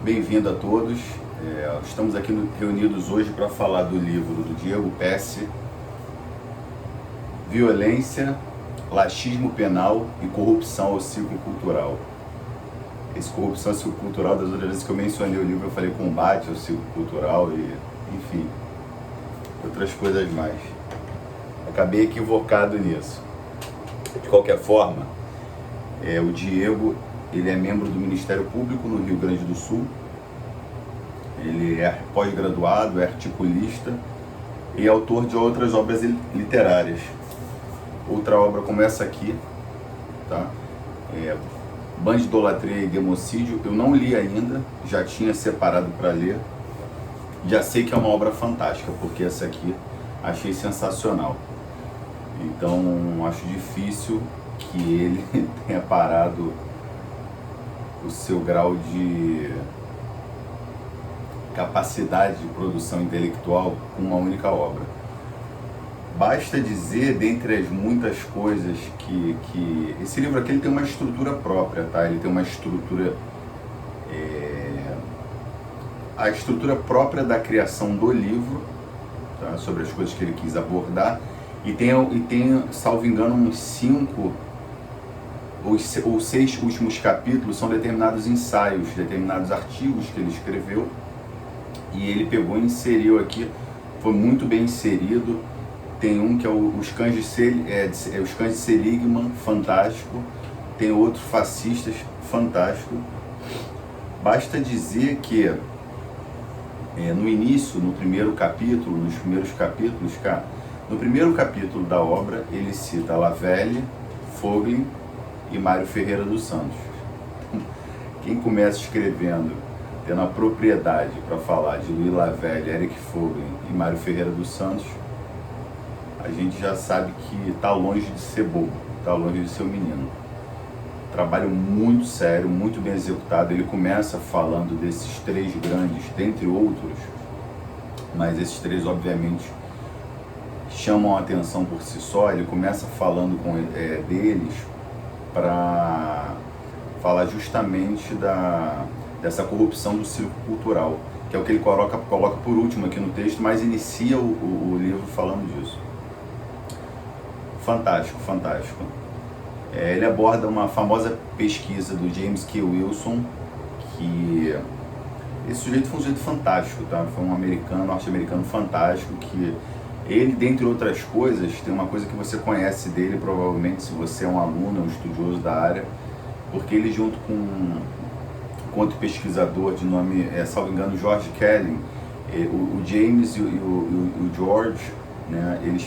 bem-vindo a todos. Estamos aqui reunidos hoje para falar do livro do Diego Pesce, Violência, Laxismo Penal e Corrupção ao Ciclo Cultural. Esse corrupção ao ciclo cultural, das outras vezes que eu mencionei o livro, eu falei combate ao ciclo cultural e, enfim, outras coisas mais. Acabei equivocado nisso. De qualquer forma, o Diego, ele é membro do Ministério Público no Rio Grande do Sul. Ele é pós-graduado, é articulista e autor de outras obras literárias. Outra obra como essa aqui, tá? Banda de Idolatria e Democídio, eu não li ainda, já tinha separado para ler. Já sei que é uma obra fantástica, porque essa aqui achei sensacional. Então, acho difícil que ele tenha parado o seu grau de capacidade de produção intelectual com uma única obra. Basta dizer, dentre as muitas coisas, que esse livro aqui ele tem uma estrutura própria, tá? Ele tem uma estrutura... a estrutura própria da criação do livro, tá? Sobre as coisas que ele quis abordar, e tem, salvo engano, uns 5 ou 6 últimos capítulos são determinados ensaios, determinados artigos que ele escreveu, e ele pegou e inseriu aqui, foi muito bem inserido. Tem um que é os Cães de Seligman, fantástico. Tem outro, Fascistas, fantástico. Basta dizer que no início, no primeiro capítulo, nos primeiros capítulos, cara, no primeiro capítulo da obra, ele cita Lavelle, Foglin e Mário Ferreira dos Santos. Quem começa escrevendo, tendo a propriedade para falar de Louis Lavelle, Eric Foglin e Mário Ferreira dos Santos, a gente já sabe que está longe de ser bobo, está longe de ser um menino. Trabalho muito sério, muito bem executado. Ele começa falando desses 3 grandes, dentre outros, mas esses 3 obviamente chamam a atenção por si só. Ele começa falando deles para falar justamente dessa corrupção do círculo cultural, que é o que ele coloca por último aqui no texto, mas inicia o livro falando disso. Fantástico, fantástico. Ele aborda uma famosa pesquisa do James K. Wilson, que esse sujeito foi um sujeito fantástico, tá? Foi um norte-americano fantástico, que ele, dentre outras coisas, tem uma coisa que você conhece dele, provavelmente, se você é um aluno, um estudioso da área, porque ele, junto com outro pesquisador de nome, salvo engano, George Kelly, o James e o George, né, eles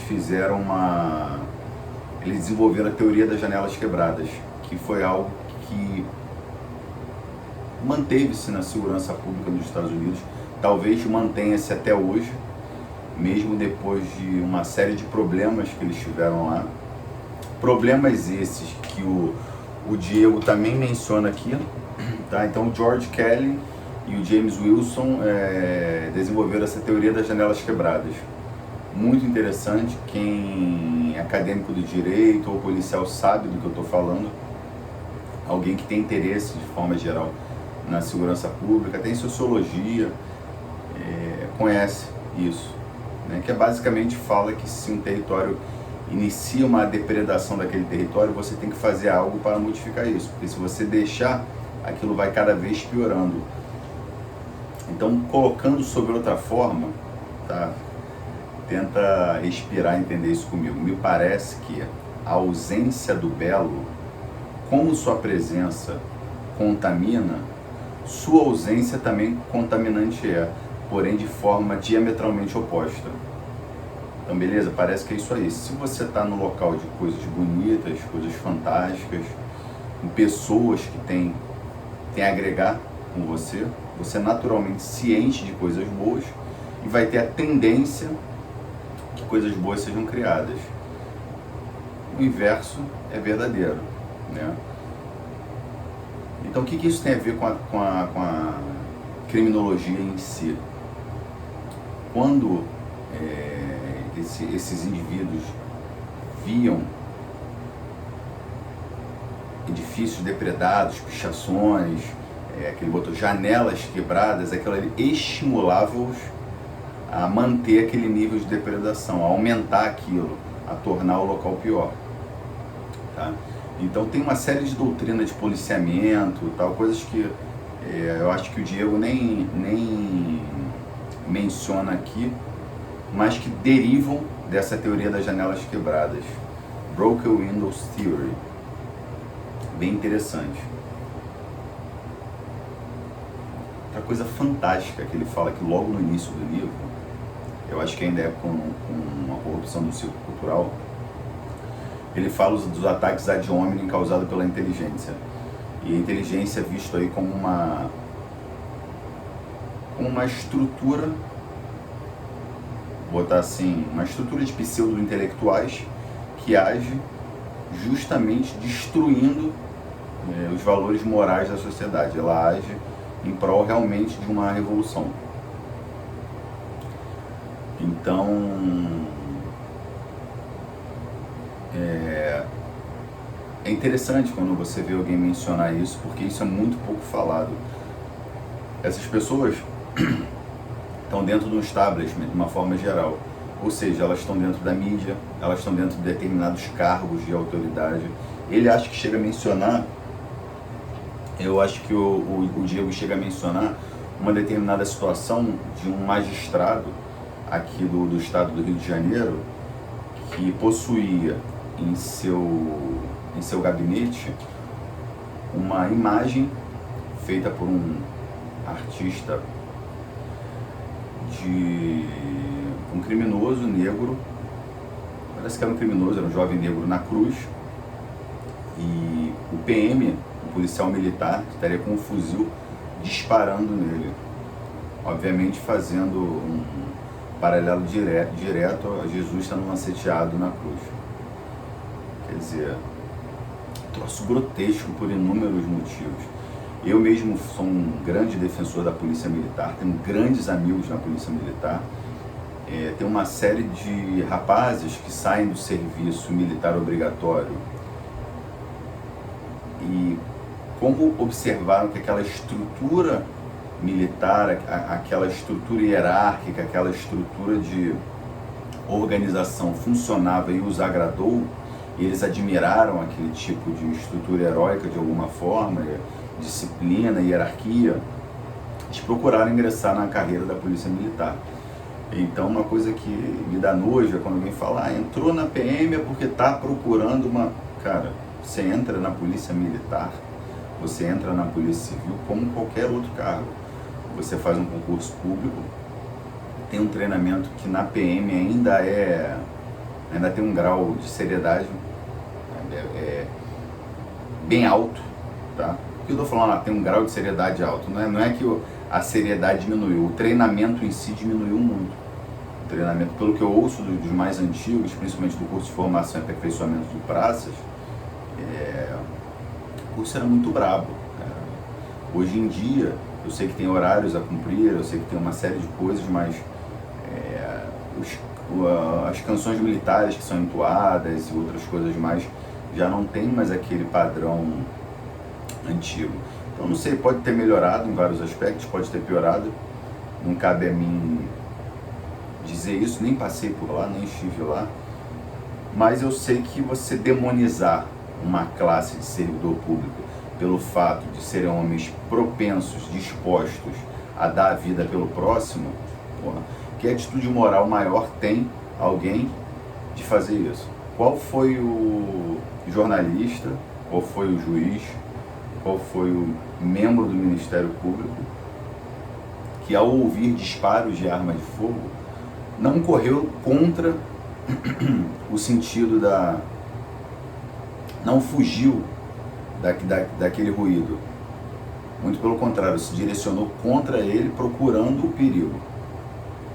desenvolveram a teoria das janelas quebradas, que foi algo que manteve-se na segurança pública dos Estados Unidos, talvez mantenha-se até hoje, mesmo depois de uma série de problemas que eles tiveram lá. Problemas esses que o Diego também menciona aqui, tá? Então o George Kelly e o James Wilson desenvolveram essa teoria das janelas quebradas. Muito interessante. Quem é acadêmico do direito ou policial sabe do que eu estou falando. Alguém que tem interesse de forma geral na segurança pública, tem sociologia, conhece isso, né? Que basicamente fala que se um território inicia uma depredação daquele território, você tem que fazer algo para modificar isso, porque se você deixar, aquilo vai cada vez piorando. Então, colocando sobre outra forma, tá? Tenta respirar e entender isso comigo. Me parece que a ausência do belo, como sua presença contamina, sua ausência também contaminante porém de forma diametralmente oposta. Então, beleza? Parece que é isso aí. Se você está no local de coisas bonitas, coisas fantásticas, com pessoas que têm a agregar com você, você naturalmente se enche de coisas boas e vai ter a tendência que coisas boas sejam criadas. O inverso é verdadeiro, né? Então, o que isso tem a ver com a criminologia em si? Quando esses indivíduos viam edifícios depredados, pichações, que ele botou janelas quebradas, aquilo ali estimulava-os a manter aquele nível de depredação, a aumentar aquilo, a tornar o local pior. Tá? Então tem uma série de doutrinas de policiamento, tal, coisas que eu acho que o Diego nem menciona aqui, mas que derivam dessa teoria das janelas quebradas. Broken Windows Theory. Bem interessante. Outra coisa fantástica que ele fala aqui logo no início do livro, eu acho que ainda é com a corrupção do ciclo cultural, ele fala dos ataques ad hominem causados pela inteligência. E a inteligência é visto aí como uma estrutura, vou botar assim, uma estrutura de pseudo-intelectuais que age justamente destruindo os valores morais da sociedade. Ela age em prol realmente de uma revolução. Então, é interessante quando você vê alguém mencionar isso, porque isso é muito pouco falado. Essas pessoas estão dentro de um establishment, de uma forma geral. Ou seja, elas estão dentro da mídia, elas estão dentro de determinados cargos de autoridade. Ele acha que chega a mencionar, eu acho que o Diego chega a mencionar uma determinada situação de um magistrado aqui do estado do Rio de Janeiro que possuía em seu gabinete uma imagem feita por um artista de um criminoso negro, parece que era um criminoso, era um jovem negro na cruz, e o PM, um policial militar, estaria com um fuzil disparando nele, obviamente fazendo um paralelo direto a Jesus estando lanceteado na cruz. Quer dizer, troço grotesco por inúmeros motivos. Eu mesmo sou um grande defensor da Polícia Militar, tenho grandes amigos na Polícia Militar. Tem uma série de rapazes que saem do serviço militar obrigatório e como observaram que aquela estrutura militar, aquela estrutura hierárquica, aquela estrutura de organização funcionava e os agradou, e eles admiraram aquele tipo de estrutura heróica de alguma forma, disciplina, hierarquia, eles procuraram ingressar na carreira da Polícia Militar. Então uma coisa que me dá nojo é quando alguém fala, entrou na PM é porque está procurando uma... Cara, você entra na Polícia Militar, você entra na Polícia Civil como qualquer outro cargo. Você faz um concurso público, tem um treinamento que na PM ainda tem um grau de seriedade bem alto, tá? O que eu estou falando, tem um grau de seriedade alto, não é que a seriedade diminuiu, o treinamento em si diminuiu muito. O treinamento, pelo que eu ouço dos mais antigos, principalmente do curso de formação e aperfeiçoamento de praças, o curso era muito brabo. Hoje em dia, eu sei que tem horários a cumprir, eu sei que tem uma série de coisas, mas as canções militares que são entoadas e outras coisas mais já não tem mais aquele padrão antigo. Então não sei, pode ter melhorado em vários aspectos, pode ter piorado, não cabe a mim dizer isso, nem passei por lá, nem estive lá, mas eu sei que você demonizar uma classe de servidor público pelo fato de serem homens propensos, dispostos a dar a vida pelo próximo, que atitude moral maior tem alguém de fazer isso? Qual foi o jornalista, qual foi o juiz, qual foi o membro do Ministério Público que, ao ouvir disparos de arma de fogo, não correu contra o sentido não fugiu daquele ruído? Muito pelo contrário, se direcionou contra ele, procurando o perigo,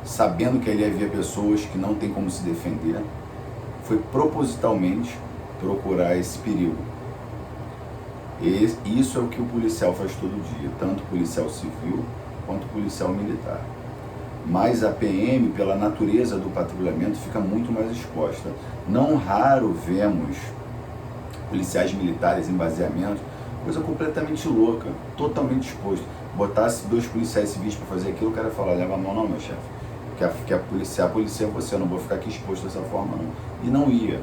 sabendo que ali havia pessoas que não têm como se defender, foi propositalmente procurar esse perigo. Isso é o que o policial faz todo dia, tanto o policial civil quanto o policial militar. Mas a PM, pela natureza do patrulhamento, fica muito mais exposta. Não raro vemos policiais militares em baseamento Coisa completamente louca, totalmente disposto. Botasse 2 policiais civis para fazer aquilo, o cara ia falar, leva a mão não, meu chefe. Que a polícia é você, eu não vou ficar aqui exposto dessa forma não. E não ia.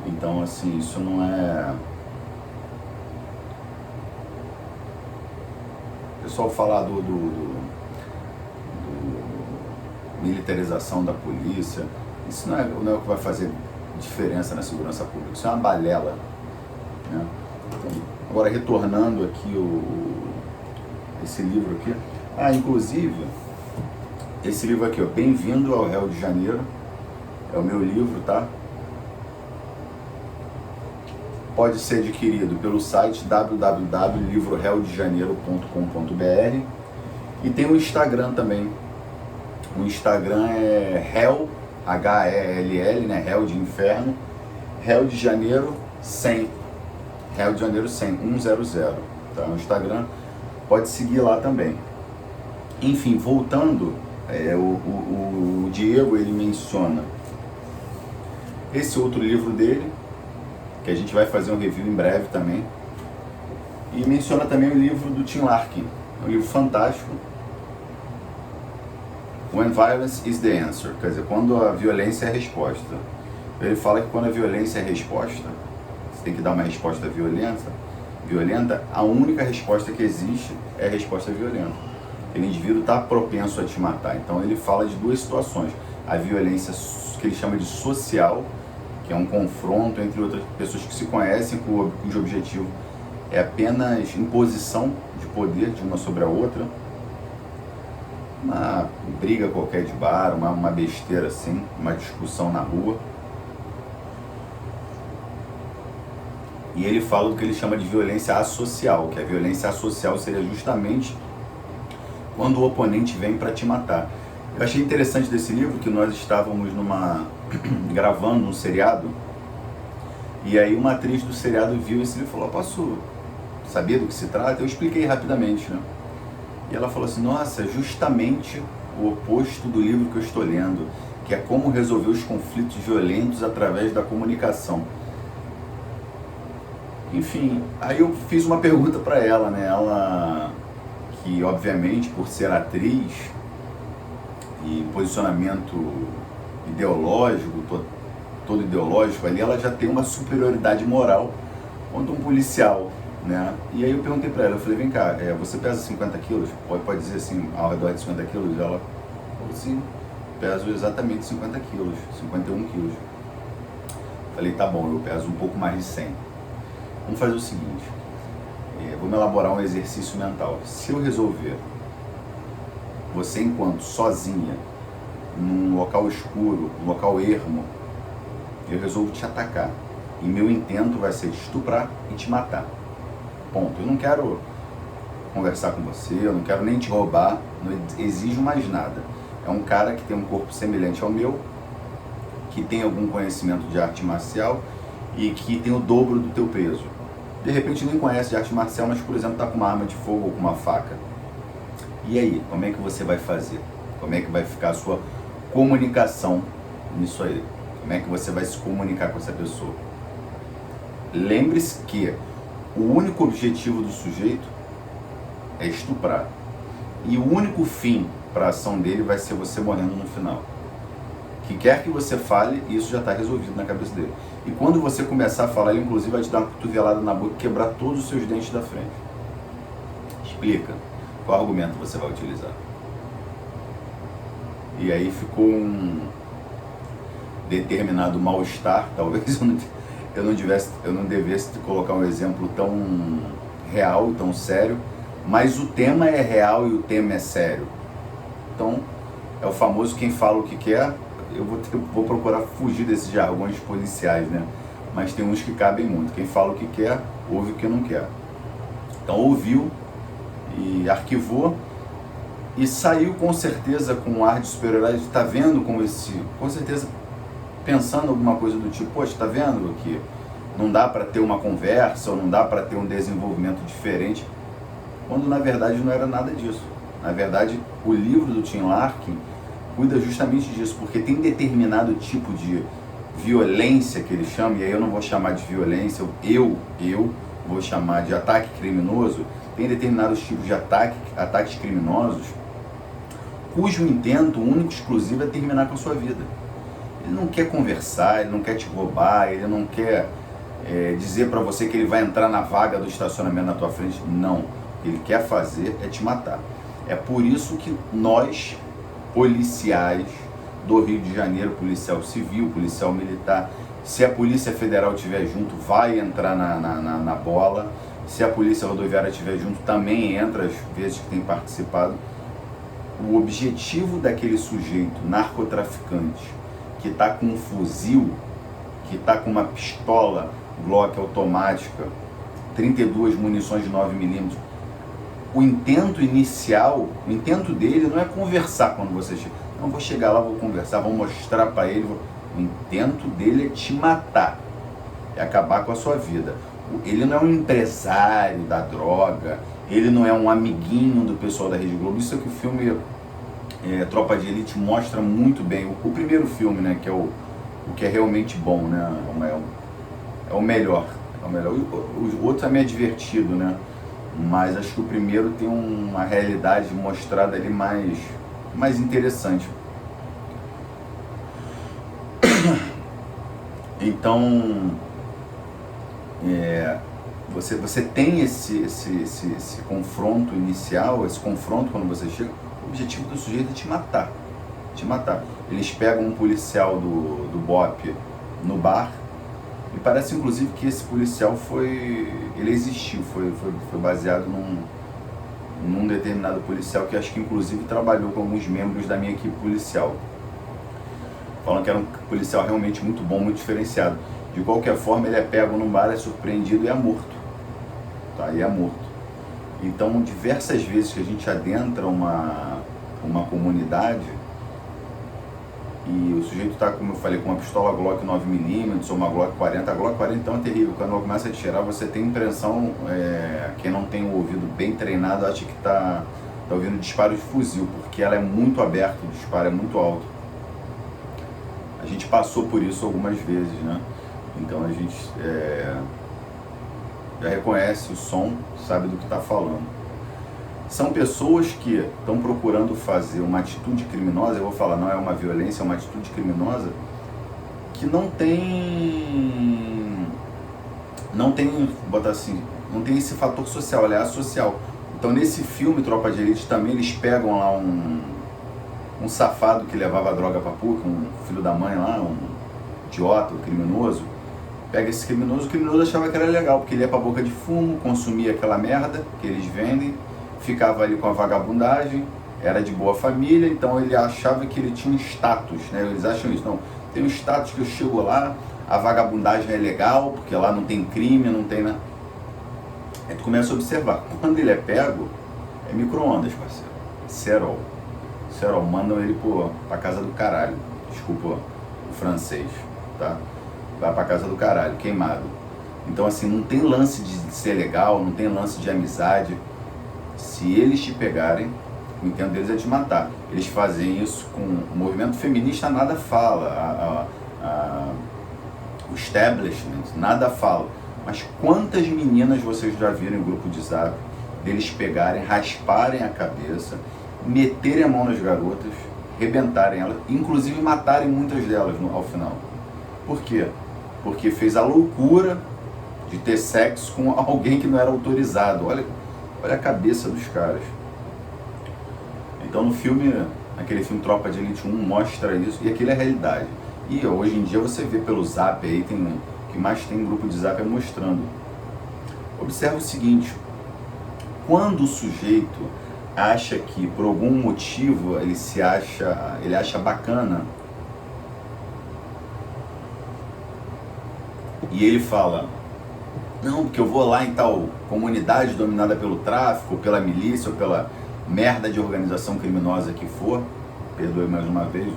Então assim, isso não é... O pessoal falar do militarização da polícia, isso não é o que vai fazer diferença na segurança pública, isso é uma balela, né? Agora, retornando aqui esse livro aqui, inclusive, esse livro aqui, ó, Bem-vindo ao Rio de Janeiro, é o meu livro, tá? Pode ser adquirido pelo site www.livroreodejaneiro.com.br e tem o Instagram também. O Instagram é Hell, H-E-L-L, né? Hell de Inferno, Rio de Janeiro 100, Rio de Janeiro 100, 100, tá? O Instagram, pode seguir lá também. Enfim, voltando, o Diego, ele menciona esse outro livro dele, que a gente vai fazer um review em breve também, e menciona também o livro do Tim Larkin, um livro fantástico, When Violence is the Answer, quer dizer, quando a violência é a resposta. Ele fala que quando a violência é a resposta, você tem que dar uma resposta violenta, a única resposta que existe é a resposta violenta. Aquele indivíduo está propenso a te matar. Então ele fala de 2 situações. A violência que ele chama de social, que é um confronto entre outras pessoas que se conhecem, cujo objetivo é apenas imposição de poder de uma sobre a outra. Uma briga qualquer de bar, uma besteira assim, uma discussão na rua. E ele fala do que ele chama de violência associal, que a violência associal seria justamente quando o oponente vem para te matar. Eu achei interessante desse livro que nós estávamos gravando um seriado, e aí uma atriz do seriado viu esse livro e falou, posso saber do que se trata? Eu expliquei rapidamente, né? E ela falou assim, nossa, justamente o oposto do livro que eu estou lendo, que é como resolver os conflitos violentos através da comunicação. Enfim, aí eu fiz uma pergunta para ela, né? Ela, que obviamente por ser atriz e posicionamento ideológico, todo ideológico ali, ela já tem uma superioridade moral contra um policial, né? E aí eu perguntei para ela, eu falei, vem cá, você pesa 50 quilos? Pode dizer assim, ao redor de 50 quilos? Ela falou assim, peso exatamente 50 quilos, 51 quilos. Falei, tá bom, eu peso um pouco mais de 100. Vamos fazer o seguinte, vamos elaborar um exercício mental. Se eu resolver, você enquanto sozinha, num local escuro, num local ermo, eu resolvo te atacar. E meu intento vai ser te estuprar e te matar. Ponto. Eu não quero conversar com você, eu não quero nem te roubar, não exijo mais nada. É um cara que tem um corpo semelhante ao meu, que tem algum conhecimento de arte marcial e que tem o dobro do teu peso. De repente nem conhece de arte marcial, mas por exemplo está com uma arma de fogo ou com uma faca. E aí, como é que você vai fazer? Como é que vai ficar a sua comunicação nisso aí? Como é que você vai se comunicar com essa pessoa? Lembre-se que o único objetivo do sujeito é estuprar. E o único fim para a ação dele vai ser você morrendo no final. Que quer que você fale, isso já está resolvido na cabeça dele. E quando você começar a falar, ele inclusive vai te dar uma cotovelada na boca e quebrar todos os seus dentes da frente. Explica qual argumento você vai utilizar. E aí ficou um determinado mal-estar, talvez eu não devesse colocar um exemplo tão real, tão sério, mas o tema é real e o tema é sério. Então, é o famoso quem fala o que quer. Eu vou procurar fugir desses jargões policiais, né? Mas tem uns que cabem muito. Quem fala o que quer, ouve o que não quer. Então, ouviu e arquivou e saiu com certeza com um ar de superioridade. Tá vendo como com certeza pensando alguma coisa do tipo, poxa, tá vendo que não dá para ter uma conversa ou não dá para ter um desenvolvimento diferente, quando na verdade não era nada disso. Na verdade, o livro do Tim Larkin cuida justamente disso, porque tem determinado tipo de violência que ele chama, e aí eu não vou chamar de violência, eu vou chamar de ataque criminoso, tem determinados tipos de ataques criminosos, cujo intento único e exclusivo é terminar com a sua vida. Ele não quer conversar, ele não quer te roubar, ele não quer dizer para você que ele vai entrar na vaga do estacionamento na tua frente. Não. O que ele quer fazer é te matar. É por isso que nós, policiais do Rio de Janeiro, policial civil, policial militar, se a Polícia Federal estiver junto, vai entrar na bola. Se a Polícia Rodoviária estiver junto, também entra, às vezes que tem participado. O objetivo daquele sujeito narcotraficante que está com um fuzil, que está com uma pistola Glock automática, 32 munições de 9mm, o intento inicial, o intento dele não é conversar quando você chega. Não, vou chegar lá, vou conversar, vou mostrar para ele. O intento dele é te matar, é acabar com a sua vida. Ele não é um empresário da droga, ele não é um amiguinho do pessoal da Rede Globo. Isso é que o filme Tropa de Elite mostra muito bem. O primeiro filme, né, que é o que é realmente bom, né, é o melhor. O outro também é divertido, né, mas acho que o primeiro tem uma realidade mostrada ali mais interessante. Então, você tem esse confronto inicial, esse confronto quando você chega. O objetivo do sujeito é te matar. Eles pegam um policial do BOPE no bar, e parece inclusive que esse policial ele existiu, foi baseado num determinado policial que acho que inclusive trabalhou com alguns membros da minha equipe policial. Falam que era um policial realmente muito bom, muito diferenciado. De qualquer forma, ele é pego num bar, é surpreendido e é morto. Tá? E é morto. Então, diversas vezes que a gente adentra uma comunidade e o sujeito está, como eu falei, com uma pistola Glock 9mm ou uma Glock 40, a Glock 40 então é terrível. Quando ela começa a tirar, você tem impressão, quem não tem o ouvido bem treinado acha que está ouvindo disparo de fuzil, porque ela é muito aberta, o disparo é muito alto. A gente passou por isso algumas vezes, né? Então a gente já reconhece o som, sabe do que está falando. São pessoas que estão procurando fazer uma atitude criminosa, eu vou falar, não é uma violência, é uma atitude criminosa, que não tem, botar assim, não tem esse fator social, ela é asocial. Então nesse filme Tropa de Elite também eles pegam lá um safado que levava droga pra PUC, um filho da mãe lá, um idiota, um criminoso. Pega esse criminoso, o criminoso achava que era legal, porque ele ia pra boca de fumo, consumia aquela merda que eles vendem, ficava ali com a vagabundagem, era de boa família, então ele achava que ele tinha um status, né? Eles acham isso, não, tem um status que eu chego lá, a vagabundagem é legal, porque lá não tem crime, não tem nada. Aí tu começa a observar, quando ele é pego, é micro-ondas, parceiro, Serol, mandam ele pra casa do caralho, desculpa o francês, tá? Vai pra casa do caralho, queimado. Então assim, não tem lance de ser legal, não tem lance de amizade. Se eles te pegarem, o intento deles é te matar. Eles fazem isso com o movimento feminista, nada fala, o establishment nada fala. Mas quantas meninas vocês já viram em grupo de zap, deles pegarem, rasparem a cabeça, meterem a mão nas garotas, rebentarem elas, inclusive matarem muitas delas ao final. Por quê? Porque fez a loucura de ter sexo com alguém que não era autorizado. Olha a cabeça dos caras. Então no filme, naquele filme Tropa de Elite 1, mostra isso, e aquilo é a realidade. E hoje em dia você vê pelo zap aí, o que mais tem grupo de zap é mostrando. Observa o seguinte, quando o sujeito acha que por algum motivo ele acha bacana, e ele fala, não, porque eu vou lá em tal comunidade dominada pelo tráfico, ou pela milícia, ou pela merda de organização criminosa que for, perdoe mais uma vez,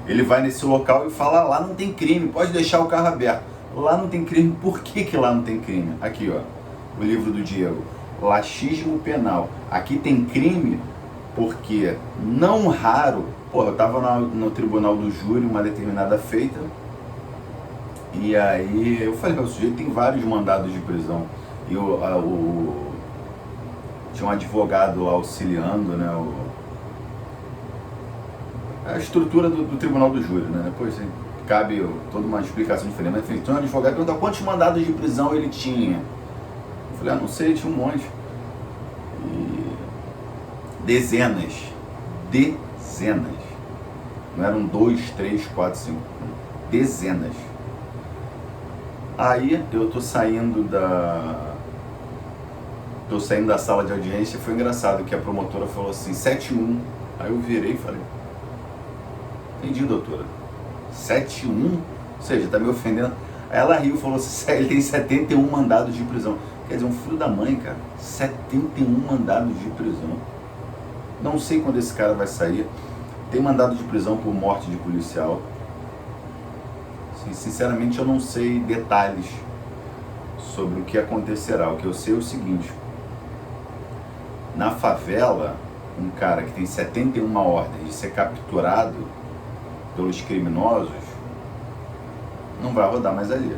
ele vai nesse local e fala, lá não tem crime, pode deixar o carro aberto. Lá não tem crime, por que lá não tem crime? Aqui ó, o livro do Diego, laxismo penal. Aqui tem crime porque, não raro, eu tava no tribunal do júri uma determinada feita, E aí eu falei, o sujeito tem vários mandados de prisão. E tinha um advogado lá auxiliando, né, a estrutura do tribunal do júri, né? Depois cabe toda uma explicação diferente. Mas enfim, tinha um advogado que perguntou quantos mandados de prisão ele tinha. Eu falei, não sei, tinha um monte. E dezenas. Não eram 2, 3, 4, 5. Dezenas. Aí eu tô saindo da sala de audiência. Foi engraçado que a promotora falou assim, 7-1. Aí eu virei e falei, entendi, doutora. 7-1? Ou seja, tá me ofendendo. Aí ela riu e falou assim, ele tem 71 mandados de prisão. Quer dizer, um filho da mãe, cara. 71 mandados de prisão. Não sei quando esse cara vai sair. Tem mandado de prisão por morte de policial. Sinceramente, eu não sei detalhes sobre o que acontecerá. O que eu sei é o seguinte. Na favela, um cara que tem 71 ordens de ser capturado pelos criminosos, não vai rodar mais ali.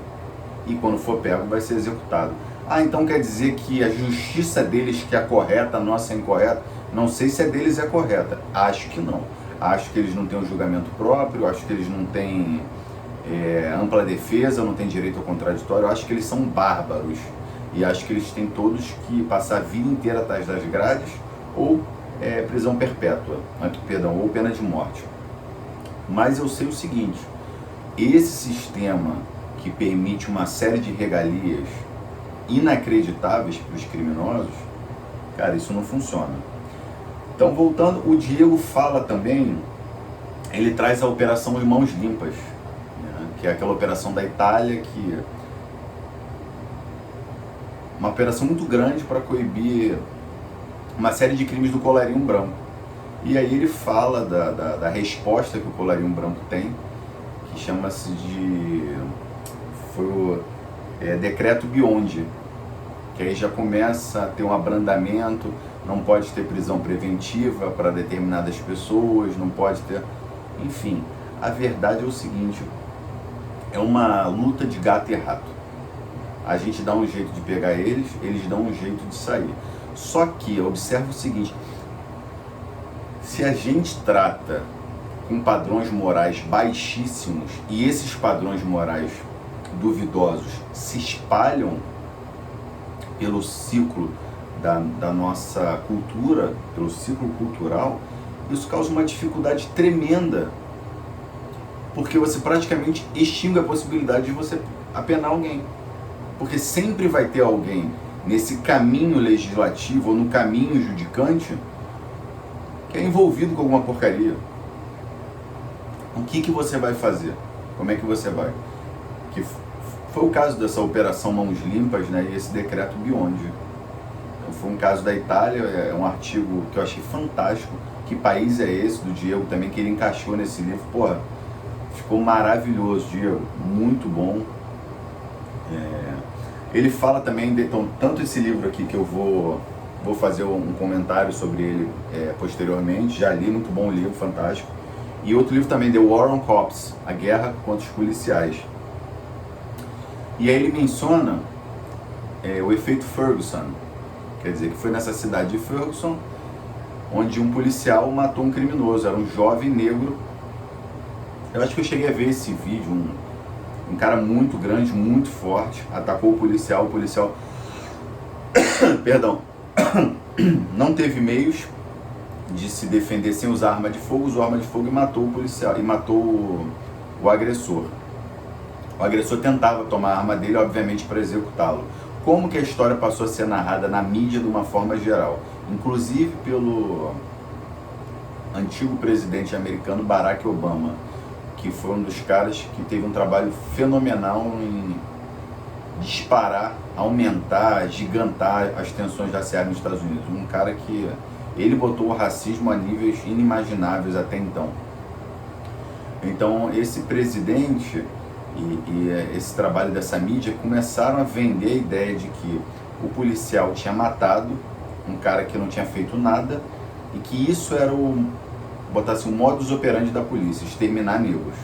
E quando for pego, vai ser executado. Ah, então quer dizer que a justiça deles que é correta, a nossa é incorreta? Não sei se a deles é correta. Acho que não. Acho que eles não têm um julgamento próprio, acho que eles não têm ampla defesa, não têm direito ao contraditório. Acho que eles são bárbaros. E acho que eles têm todos que passar a vida inteira atrás das grades ou prisão perpétua, ou pena de morte. Mas eu sei o seguinte, esse sistema que permite uma série de regalias inacreditáveis para os criminosos, cara, isso não funciona. Então, voltando, o Diego fala também, ele traz a operação Mãos Limpas, né, que é aquela operação da Itália, que uma operação muito grande para coibir uma série de crimes do colarinho branco. E aí ele fala da resposta que o colarinho branco tem, que chama-se foi o decreto Biondi, que aí já começa a ter um abrandamento, não pode ter prisão preventiva para determinadas pessoas, não pode ter... Enfim, a verdade é o seguinte, é uma luta de gato e rato. A gente dá um jeito de pegar eles, eles dão um jeito de sair. Só que, observa o seguinte, se a gente trata com padrões morais baixíssimos e esses padrões morais duvidosos se espalham pelo ciclo da nossa cultura, pelo ciclo cultural, isso causa uma dificuldade tremenda, porque você praticamente extingue a possibilidade de você apenar alguém, porque sempre vai ter alguém nesse caminho legislativo ou no caminho judicante que é envolvido com alguma porcaria. O que você vai fazer? Como é que você vai? Que foi o caso dessa operação Mãos Limpas, né, e esse decreto Biondi. Então, foi um caso da Itália, é um artigo que eu achei fantástico. Que país é esse, do Diego também, que ele encaixou nesse livro. Porra, ficou maravilhoso, Diego, muito bom. Ele fala também, então, tanto esse livro aqui que eu vou fazer um comentário sobre ele posteriormente, já li, muito bom o livro, fantástico. E outro livro também, The War on Cops, A Guerra contra os Policiais. E aí ele menciona o efeito Ferguson, quer dizer, que foi nessa cidade de Ferguson, onde um policial matou um criminoso, era um jovem negro. Eu acho que eu cheguei a ver esse vídeo, um cara muito grande, muito forte, atacou o policial perdão, não teve meios de se defender sem usar arma de fogo, usou arma de fogo e matou o policial, e matou o agressor. O agressor tentava tomar a arma dele, obviamente, para executá-lo. Como que a história passou a ser narrada na mídia de uma forma geral? Inclusive pelo antigo presidente americano Barack Obama, que foi um dos caras que teve um trabalho fenomenal em disparar, aumentar, gigantar as tensões raciais nos Estados Unidos. Um cara que ele botou o racismo a níveis inimagináveis até então. Então esse presidente e esse trabalho dessa mídia começaram a vender a ideia de que o policial tinha matado um cara que não tinha feito nada e que isso era o modus operandi da polícia, exterminar negros.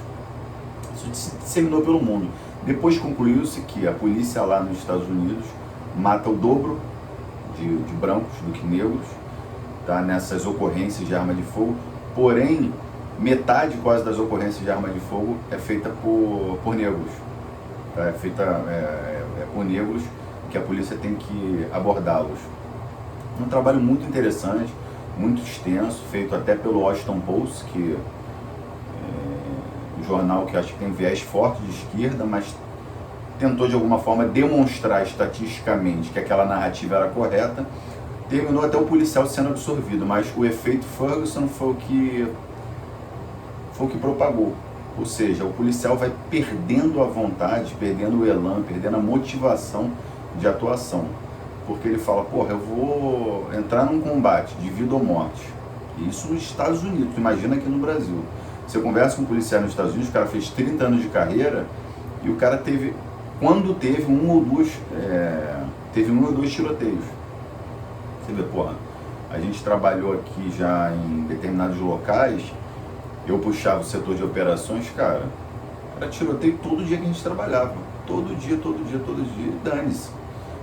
Isso se disseminou pelo mundo. Depois concluiu-se que a polícia lá nos Estados Unidos mata o dobro de brancos do que negros, tá, nessas ocorrências de arma de fogo, porém, metade quase das ocorrências de arma de fogo é feita por negros, tá? É feita por negros, que a polícia tem que abordá-los. Um trabalho muito interessante, muito extenso, feito até pelo Washington Post, que um jornal que acho que tem viés forte de esquerda, mas tentou de alguma forma demonstrar estatisticamente que aquela narrativa era correta. Terminou até o policial sendo absorvido, mas o efeito Ferguson foi o que propagou. Ou seja, o policial vai perdendo a vontade, perdendo o elan, perdendo a motivação de atuação. Porque ele fala, porra, eu vou entrar num combate de vida ou morte. Isso nos Estados Unidos, imagina aqui no Brasil. Você conversa com um policial nos Estados Unidos, o cara fez 30 anos de carreira e o cara teve um ou dois tiroteios. Você vê, porra, a gente trabalhou aqui já em determinados locais, eu puxava o setor de operações, cara, era tiroteio todo dia que a gente trabalhava. Todo dia, e dane-se.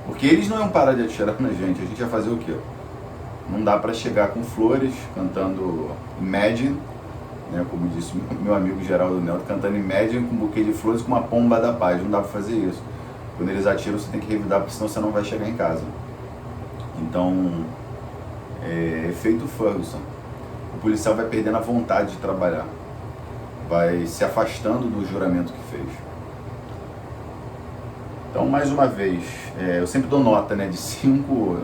Porque eles não iam parar de atirar na gente, a gente ia fazer o quê? Não dá pra chegar com flores, cantando Imagine, né, como disse meu amigo Geraldo Neto, cantando Imagine com um buquê de flores com uma pomba da paz, não dá pra fazer isso. Quando eles atiram você tem que revidar, porque senão você não vai chegar em casa. Então, efeito Ferguson. O policial vai perdendo a vontade de trabalhar, vai se afastando do juramento que fez. Então, mais uma vez, eu sempre dou nota, né,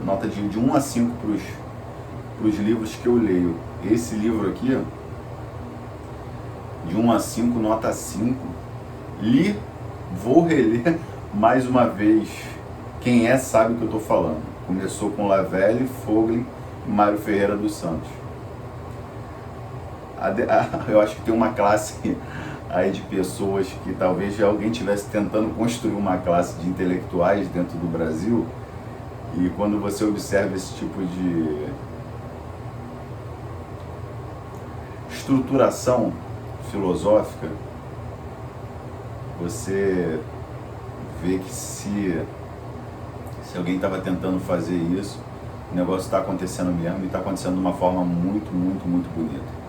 nota de 1 a 5 para os livros que eu leio. Esse livro aqui, de 1 a 5, nota 5. Vou reler mais uma vez. Quem sabe o que eu estou falando. Começou com Lavelle, Fogli e Mário Ferreira dos Santos. Eu acho que tem uma classe aí de pessoas que talvez alguém estivesse tentando construir uma classe de intelectuais dentro do Brasil, e quando você observa esse tipo de estruturação filosófica, você vê que se alguém estava tentando fazer isso, o negócio está acontecendo mesmo, e está acontecendo de uma forma muito, muito, muito bonita.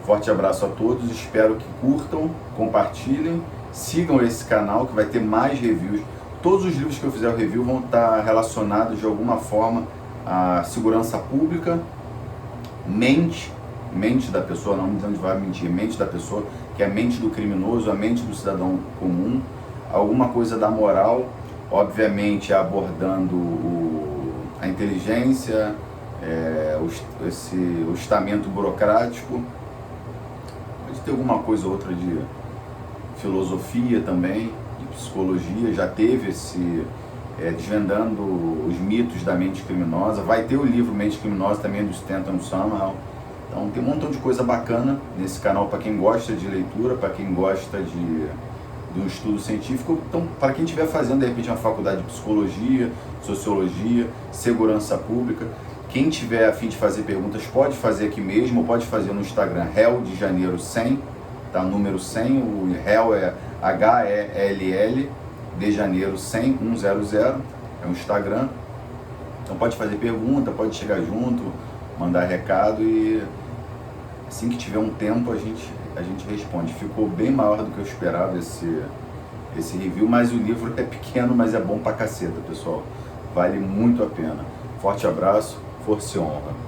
Forte abraço a todos, espero que curtam, compartilhem, sigam esse canal que vai ter mais reviews. Todos os livros que eu fizer o review vão estar relacionados de alguma forma à segurança pública, mente da pessoa, não onde vai mentir, mente da pessoa, que é a mente do criminoso, a mente do cidadão comum, alguma coisa da moral, obviamente abordando a inteligência, o estamento burocrático. Pode ter alguma coisa ou outra de filosofia também, de psicologia, já teve desvendando os mitos da mente criminosa. Vai ter o livro Mente Criminosa também, do Stanton Somehow. Então tem um montão de coisa bacana nesse canal para quem gosta de leitura, para quem gosta de um estudo científico. Então, para quem estiver fazendo de repente uma faculdade de psicologia, sociologia, segurança pública, quem tiver a fim de fazer perguntas pode fazer aqui mesmo, ou pode fazer no Instagram, Hell de Janeiro 100, tá? Número 100, o Hell é H-E-L-L, de Janeiro 100, 100, é um Instagram. Então pode fazer pergunta, pode chegar junto, mandar recado, e assim que tiver um tempo a gente responde. Ficou bem maior do que eu esperava esse review, mas o livro é pequeno, mas é bom pra caceta, pessoal. Vale muito a pena. Forte abraço, força e honra.